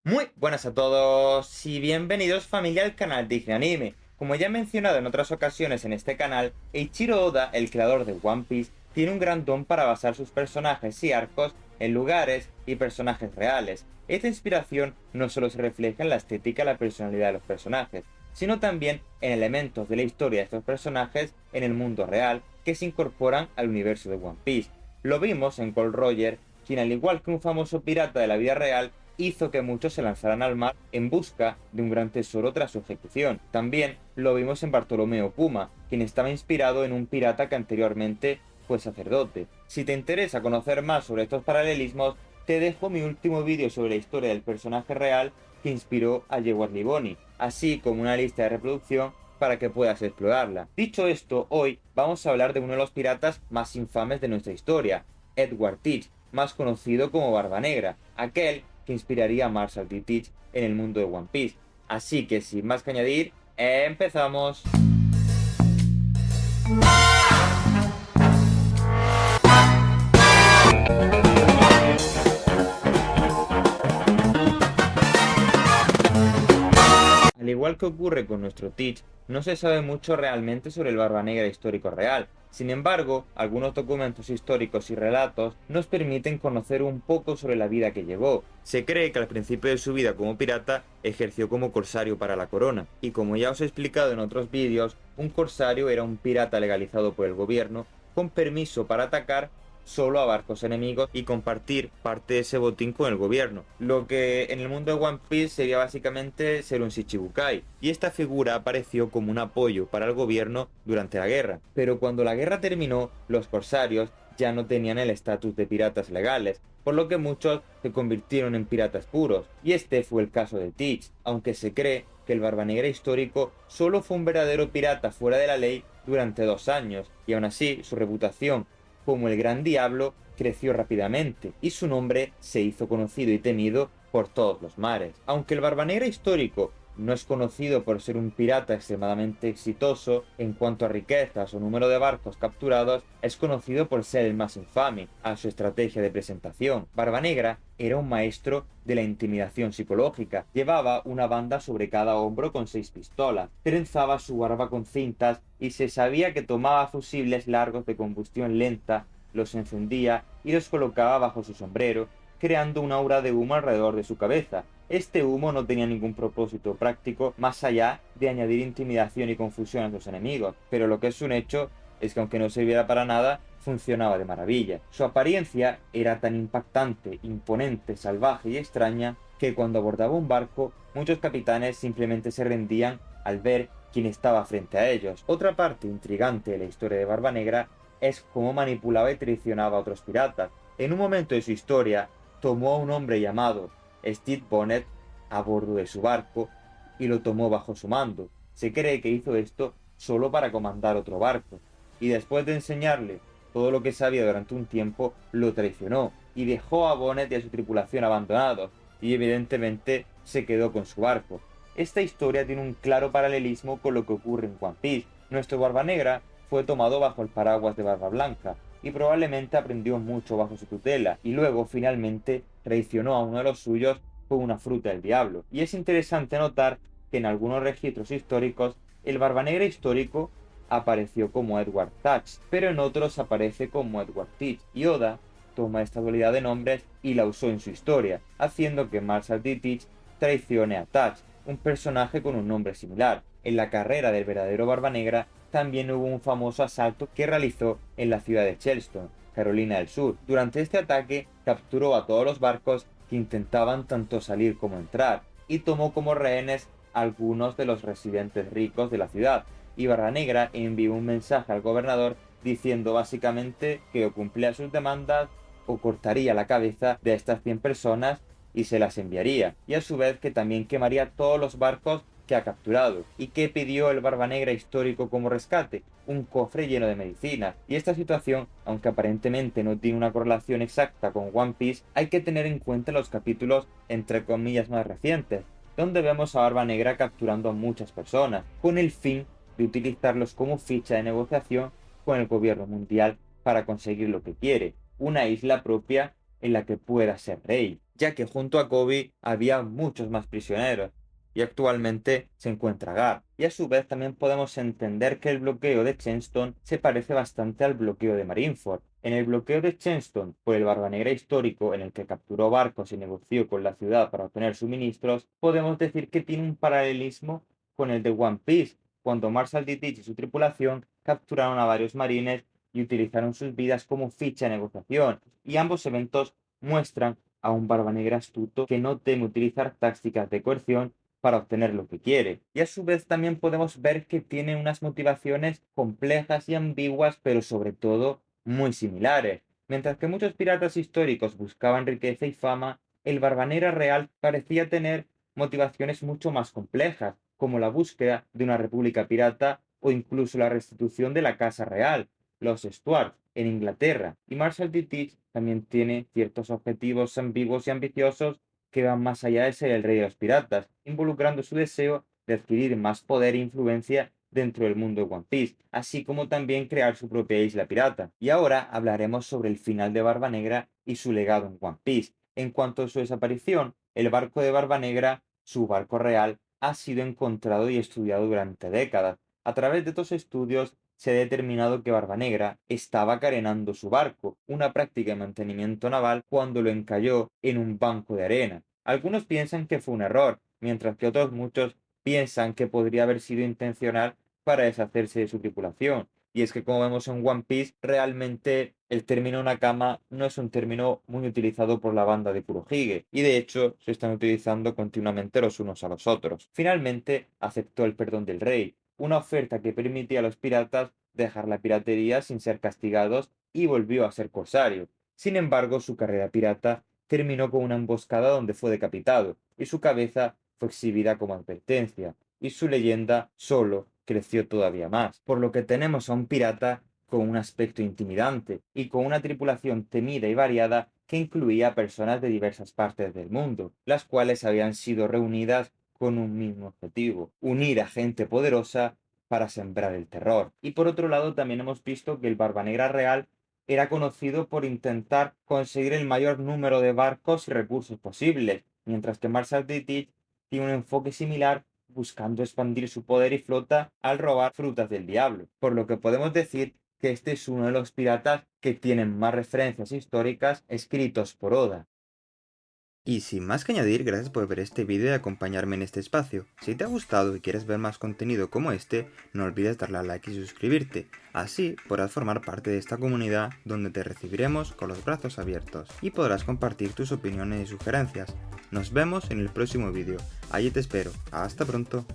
Muy buenas a todos y bienvenidos familia al canal Disney Anime. Como ya he mencionado en otras ocasiones en este canal, Eiichiro Oda, el creador de One Piece, tiene un gran don para basar sus personajes y arcos en lugares y personajes reales. Esta inspiración no solo se refleja en la estética y la personalidad de los personajes, sino también en elementos de la historia de estos personajes en el mundo real que se incorporan al universo de One Piece. Lo vimos en Gold Roger, quien al igual que un famoso pirata de la vida real, hizo que muchos se lanzaran al mar en busca de un gran tesoro tras su ejecución. También lo vimos en Bartolomeo Puma, quien estaba inspirado en un pirata que anteriormente fue sacerdote. Si te interesa conocer más sobre estos paralelismos, te dejo mi último vídeo sobre la historia del personaje real que inspiró a Yewar Liboni, así como una lista de reproducción para que puedas explorarla. Dicho esto, hoy vamos a hablar de uno de los piratas más infames de nuestra historia, Edward Teach, más conocido como Barba Negra, aquel que inspiraría a Marshall D. Teach en el mundo de One Piece. Así que sin más que añadir, empezamos. Al igual que ocurre con nuestro Teach, no se sabe mucho realmente sobre el Barba Negra histórico real. Sin embargo, algunos documentos históricos y relatos nos permiten conocer un poco sobre la vida que llevó. Se cree que al principio de su vida como pirata ejerció como corsario para la corona, y como ya os he explicado en otros vídeos, un corsario era un pirata legalizado por el gobierno con permiso para atacar solo a barcos enemigos y compartir parte de ese botín con el gobierno, lo que en el mundo de One Piece sería básicamente ser un Shichibukai, y esta figura apareció como un apoyo para el gobierno durante la guerra. Pero cuando la guerra terminó, los corsarios ya no tenían el estatus de piratas legales, por lo que muchos se convirtieron en piratas puros, y este fue el caso de Teach, aunque se cree que el Barba Negra histórico solo fue un verdadero pirata fuera de la ley durante 2 años, y aún así su reputación como el Gran Diablo creció rápidamente y su nombre se hizo conocido y temido por todos los mares. Aunque el Barba Negra histórico no es conocido por ser un pirata extremadamente exitoso en cuanto a riquezas o número de barcos capturados, es conocido por ser el más infame a su estrategia de presentación. Barba Negra era un maestro de la intimidación psicológica. Llevaba una banda sobre cada hombro con 6 pistolas, trenzaba su barba con cintas y se sabía que tomaba fusibles largos de combustión lenta, los encendía y los colocaba bajo su sombrero, creando una aura de humo alrededor de su cabeza. Este humo no tenía ningún propósito práctico más allá de añadir intimidación y confusión a sus enemigos, pero lo que es un hecho es que aunque no sirviera para nada, funcionaba de maravilla. Su apariencia era tan impactante, imponente, salvaje y extraña que cuando abordaba un barco, muchos capitanes simplemente se rendían al ver quién estaba frente a ellos. Otra parte intrigante de la historia de Barba Negra es cómo manipulaba y traicionaba a otros piratas. En un momento de su historia, tomó a un hombre llamado Stede Bonnet a bordo de su barco y lo tomó bajo su mando. Se cree que hizo esto solo para comandar otro barco, y después de enseñarle todo lo que sabía durante un tiempo, lo traicionó y dejó a Bonnet y a su tripulación abandonados, y evidentemente se quedó con su barco. Esta historia tiene un claro paralelismo con lo que ocurre en One Piece. Nuestro Barba Negra fue tomado bajo el paraguas de Barba Blanca, y probablemente aprendió mucho bajo su tutela, y luego finalmente traicionó a uno de los suyos con una fruta del diablo. Y es interesante notar que en algunos registros históricos el Barba Negra histórico apareció como Edward Teach, pero en otros aparece como Edward Teach, y Oda toma esta dualidad de nombres y la usó en su historia, haciendo que Marshall D. Teach traicione a Teach, un personaje con un nombre similar. En la carrera del verdadero Barba Negra también hubo un famoso asalto que realizó en la ciudad de Charleston, Carolina del Sur. Durante este ataque capturó a todos los barcos que intentaban tanto salir como entrar y tomó como rehenes a algunos de los residentes ricos de la ciudad. Y Barba Negra envió un mensaje al gobernador diciendo básicamente que o cumplía sus demandas o cortaría la cabeza de estas 100 personas y se las enviaría, y a su vez que también quemaría todos los barcos que ha capturado. ¿Y qué pidió el Barba Negra histórico como rescate? Un cofre lleno de medicinas. Y esta situación, aunque aparentemente no tiene una correlación exacta con One Piece, hay que tener en cuenta los capítulos entre comillas más recientes, donde vemos a Barba Negra capturando a muchas personas, con el fin de utilizarlos como ficha de negociación con el gobierno mundial para conseguir lo que quiere, una isla propia en la que pueda ser rey. ya que junto a Kobe había muchos más prisioneros, y actualmente se encuentra Gar. Y a su vez también podemos entender que el bloqueo de Chenston se parece bastante al bloqueo de Marineford. En el bloqueo de Chenston por el Barba Negra histórico, en el que capturó barcos y negoció con la ciudad para obtener suministros, podemos decir que tiene un paralelismo con el de One Piece, cuando Marshall D. Teach y su tripulación capturaron a varios marines y utilizaron sus vidas como ficha de negociación, y ambos eventos muestran a un Barba Negra astuto que no teme utilizar tácticas de coerción para obtener lo que quiere. Y a su vez también podemos ver que tiene unas motivaciones complejas y ambiguas, pero sobre todo muy similares. Mientras que muchos piratas históricos buscaban riqueza y fama, el Barba Negra real parecía tener motivaciones mucho más complejas, como la búsqueda de una república pirata o incluso la restitución de la casa real, los Stuart, en Inglaterra. Y Marshall D. Teach también tiene ciertos objetivos ambiguos y ambiciosos que van más allá de ser el rey de los piratas, involucrando su deseo de adquirir más poder e influencia dentro del mundo de One Piece, así como también crear su propia isla pirata. Y ahora hablaremos sobre el final de Barba Negra y su legado en One Piece. En cuanto a su desaparición, el barco de Barba Negra, su barco real, ha sido encontrado y estudiado durante décadas. A través de estos estudios se ha determinado que Barba Negra estaba carenando su barco, una práctica de mantenimiento naval, cuando lo encalló en un banco de arena. Algunos piensan que fue un error, mientras que otros muchos piensan que podría haber sido intencional para deshacerse de su tripulación. Y es que como vemos en One Piece, realmente el término Nakama no es un término muy utilizado por la banda de Kurohige, y de hecho se están utilizando continuamente los unos a los otros. Finalmente aceptó el perdón del rey, una oferta que permitía a los piratas dejar la piratería sin ser castigados, y volvió a ser corsario. Sin embargo, su carrera pirata terminó con una emboscada donde fue decapitado, y su cabeza fue exhibida como advertencia, y su leyenda solo creció todavía más, por lo que tenemos a un pirata con un aspecto intimidante y con una tripulación temida y variada que incluía a personas de diversas partes del mundo, las cuales habían sido reunidas con un mismo objetivo: unir a gente poderosa para sembrar el terror. Y por otro lado también hemos visto que el Barba Negra real era conocido por intentar conseguir el mayor número de barcos y recursos posibles, mientras que Marshall D. Teach tiene un enfoque similar, buscando expandir su poder y flota al robar frutas del diablo, por lo que podemos decir que este es uno de los piratas que tienen más referencias históricas escritos por Oda. Y sin más que añadir, gracias por ver este vídeo y acompañarme en este espacio. Si te ha gustado y quieres ver más contenido como este, no olvides darle a like y suscribirte. Así podrás formar parte de esta comunidad donde te recibiremos con los brazos abiertos y podrás compartir tus opiniones y sugerencias. Nos vemos en el próximo vídeo. Allí te espero. Hasta pronto.